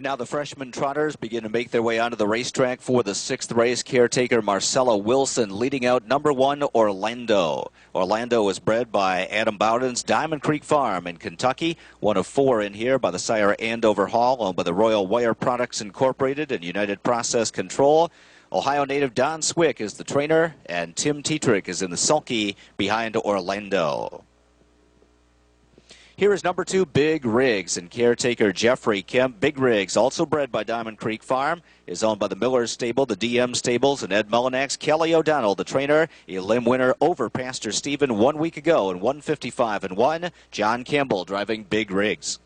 And now the freshman trotters begin to make their way onto the racetrack for the 6th race. Caretaker Marcella Wilson leading out number 1, Orlando. Orlando was bred by Adam Bowden's Diamond Creek Farm in Kentucky. One of 4 in here by the sire Andover Hall, owned by the Royal Wire Products Incorporated and United Process Control. Ohio native Don Swick is the trainer, and Tim Tetrick is in the sulky behind Orlando. Here is number 2, Big Rigs, and caretaker Jeffrey Kemp. Big Rigs, also bred by Diamond Creek Farm, is owned by the Miller's Stable, the DM Stables, and Ed Mullinax. Kelly O'Donnell, the trainer, a limb winner over Pastor Stephen 1 week ago in 155-1. John Campbell driving Big Rigs.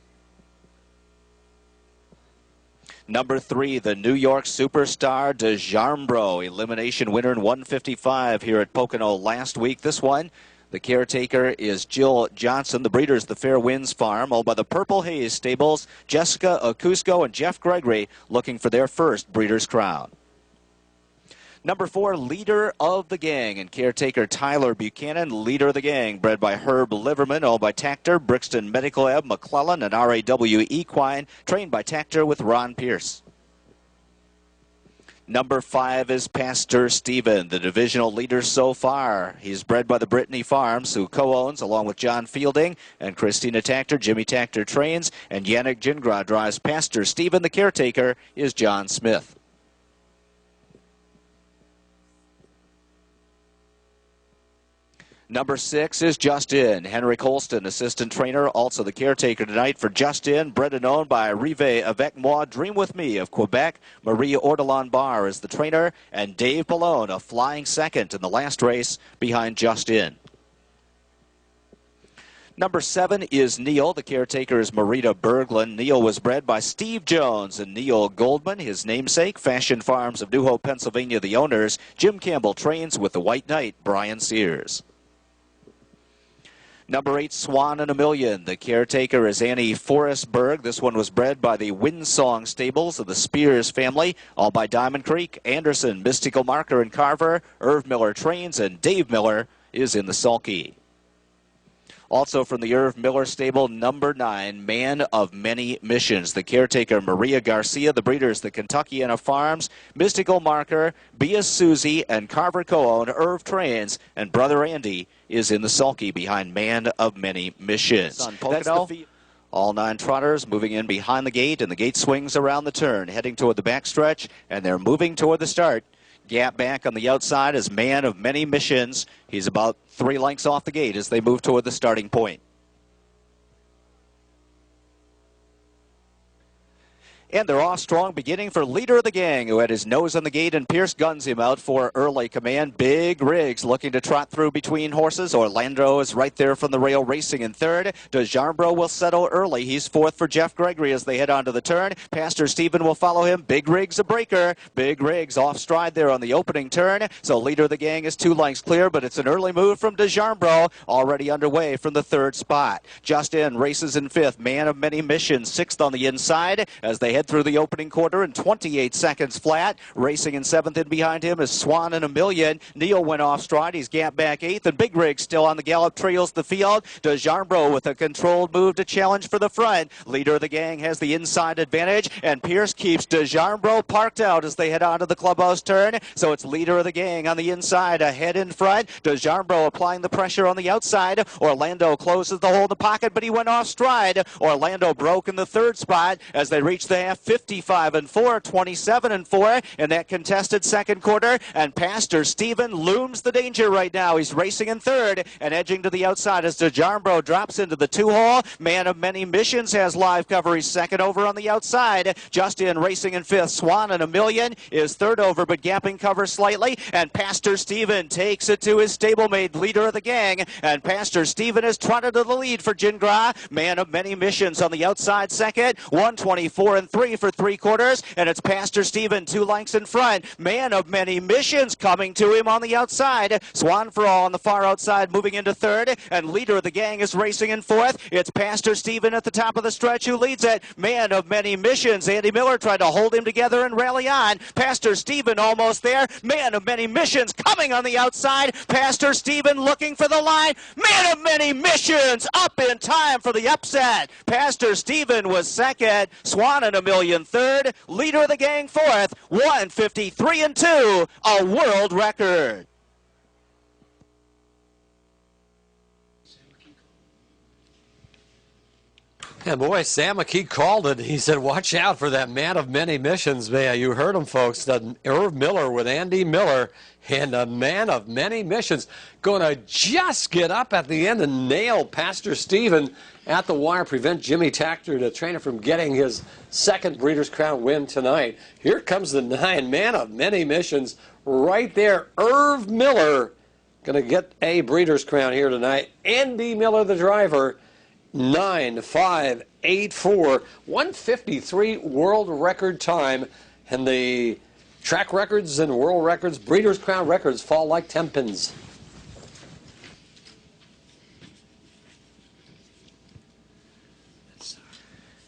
Number 3, the New York Superstar DeJarmbro, elimination winner in 155 here at Pocono last week. This one, the caretaker is Jill Johnson. The breeder is the Fair Winds Farm, owned by the Purple Haze Stables. Jessica Okusko and Jeff Gregory looking for their first Breeders' Crown. Number 4, Leader of the Gang, and caretaker Tyler Buchanan, Leader of the Gang, bred by Herb Liverman, owned by Tactor, Brixton Medical Lab, McClellan, and RAW Equine, trained by Tactor with Ron Pierce. Number 5 is Pastor Stephen, the divisional leader so far. He's bred by the Brittany Farms, who co-owns, along with John Fielding and Christina Tactor. Jimmy Tactor trains, and Yannick Gingras drives Pastor Stephen. The caretaker is John Smith. Number 6 is Justin. Henrik Holston, assistant trainer, also the caretaker tonight for Justin. Bred and owned by Rive Avec Moi, Dream With Me of Quebec. Marie Ordelon Barr is the trainer, and Dave Pallone, a flying second in the last race behind Justin. Number 7 is Neil. The caretaker is Marita Berglund. Neil was bred by Steve Jones and Neil Goldman, his namesake. Fashion Farms of New Hope, Pennsylvania, the owners. Jim Campbell trains with the White Knight, Brian Sears. Number 8, Swan and a Million. The caretaker is Annie Forrestberg. This one was bred by the Windsong Stables of the Spears family, all by Diamond Creek, Anderson, Mystical Marker, and Carver. Irv Miller trains, and Dave Miller is in the sulky. Also from the Irv Miller stable, number 9, Man of Many Missions. The caretaker, Maria Garcia. The breeders, the Kentuckiana Farms. Mystical Marker, Bia Susie, and Carver co-owned. Irv trains, and Brother Andy is in the sulky behind Man of Many Missions. That's all 9 trotters moving in behind the gate, and the gate swings around the turn, heading toward the backstretch, and they're moving toward the start. Gap back on the outside is Man of Many Missions. He's about 3 lengths off the gate as they move toward the starting point. And they're off strong, beginning for Leader of the Gang, who had his nose on the gate, and Pierce guns him out for early command. Big Rigs looking to trot through between horses. Orlando is right there from the rail, racing in 3rd. DeJarmbro will settle early. He's 4th for Jeff Gregory as they head onto the turn. Pastor Stephen will follow him. Big Rigs a breaker. Big Rigs off stride there on the opening turn. So Leader of the Gang is 2 lengths clear, but it's an early move from DeJarmbro, already underway from the 3rd spot. Justin races in 5th. Man of Many Missions 6th on the inside as they head through the opening quarter in 28 seconds flat. Racing in 7th in behind him is Swan and a Million. Neil went off stride. He's gapped back 8th, and Big Rig still on the gallop, trails the field. DeJarmbro with a controlled move to challenge for the front. Leader of the Gang has the inside advantage, and Pierce keeps DeJarmbro parked out as they head onto the clubhouse turn. So it's Leader of the Gang on the inside, ahead in front. DeJarmbro applying the pressure on the outside. Orlando closes the hole in the pocket, but he went off stride. Orlando broke in the 3rd spot as they reach the half. 55-4, 27-4 in that contested 2nd quarter, and Pastor Stephen looms the danger right now. He's racing in 3rd and edging to the outside as DeJarmbro drops into the 2-hole. Man of Many Missions has live cover. He's 2nd over on the outside. Justin racing in 5th. Swan and a Million is 3rd over, but gapping cover slightly, and Pastor Stephen takes it to his stablemate, Leader of the Gang, and Pastor Stephen has trotted to the lead for Gingras. Man of Many Missions on the outside 2nd, 124-3 for 3 quarters, and it's Pastor Stephen 2 lengths in front. Man of Many Missions coming to him on the outside. Swan for All on the far outside moving into 3rd, and Leader of the Gang is racing in 4th. It's Pastor Stephen at the top of the stretch who leads it. Man of Many Missions. Andy Miller tried to hold him together and rally on. Pastor Stephen almost there. Man of Many Missions coming on the outside. Pastor Stephen looking for the line. Man of Many Missions up in time for the upset. Pastor Stephen was 2nd. Swan and a 1,000,000 third, leader of the gang fourth, 1:53.2, a world record. Yeah, boy, Sam McKee called it. He said, watch out for that man of many missions. Man, you heard him, folks. Irv Miller with Andy Miller and a man of many missions. Going to just get up at the end and nail Pastor Stephen at the wire, prevent Jimmy Tactor, the trainer, from getting his second Breeders' Crown win tonight. Here comes the 9, man of many missions, right there. Irv Miller going to get a Breeders' Crown here tonight. Andy Miller, the driver. 9:5.84, 1:53 world record time, and the track records and world records, Breeders' Crown records fall like 10 pins.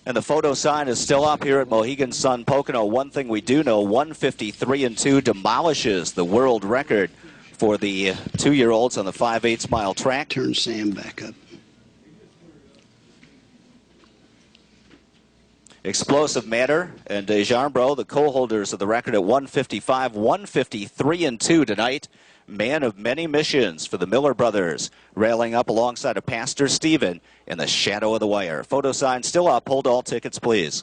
And the photo sign is still up here at Mohegan Sun Pocono. One thing we do know, 1:53.2 demolishes the world record for the 2-year-olds on the 5/8 mile track. Turn Sam back up. Explosive Matter and Desjarbro, the co-holders of the record at 1:55, 1:53.2 tonight. Man of many missions for the Miller brothers, railing up alongside of Pastor Stephen in the shadow of the wire. Photo sign still up. Hold all tickets, please.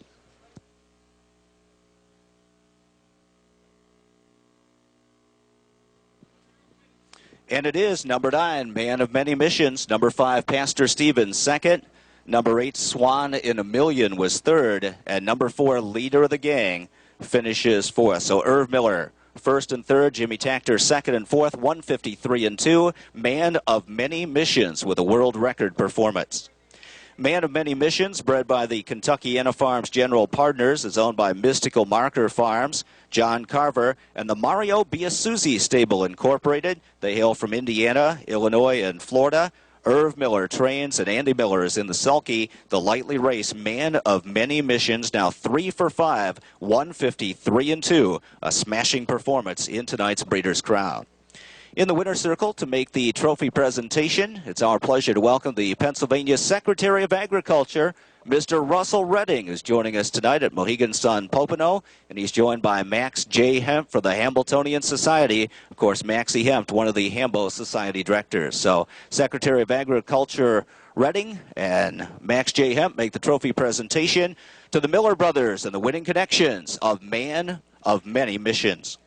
And it is number 9, Man of Many Missions. Number 5, Pastor Stephen, second. Number 8, Swan in a Million was third. And number 4, Leader of the Gang, finishes fourth. So Irv Miller, first and third. Jimmy Tactor, second and fourth. 1:53.2. Man of Many Missions with a world record performance. Man of Many Missions, bred by the Kentuckiana Farms General Partners, is owned by Mystical Marker Farms, John Carver, and the Mario Biasuzzi Stable Incorporated. They hail from Indiana, Illinois, and Florida. Irv Miller trains, and Andy Miller is in the sulky. The lightly raced Man of Many Missions, now 3 for 5, 1:53.2. A smashing performance in tonight's Breeders' Crown. In the winner's circle to make the trophy presentation, it's our pleasure to welcome the Pennsylvania Secretary of Agriculture, Mr. Russell Redding, who's joining us tonight at Mohegan Sun Pocono, and he's joined by Max J. Hemp for the Hambletonian Society. Of course, Maxie Hemp, one of the Hambo Society directors. So, Secretary of Agriculture Redding and Max J. Hemp make the trophy presentation to the Miller brothers and the winning connections of Man of Many Missions.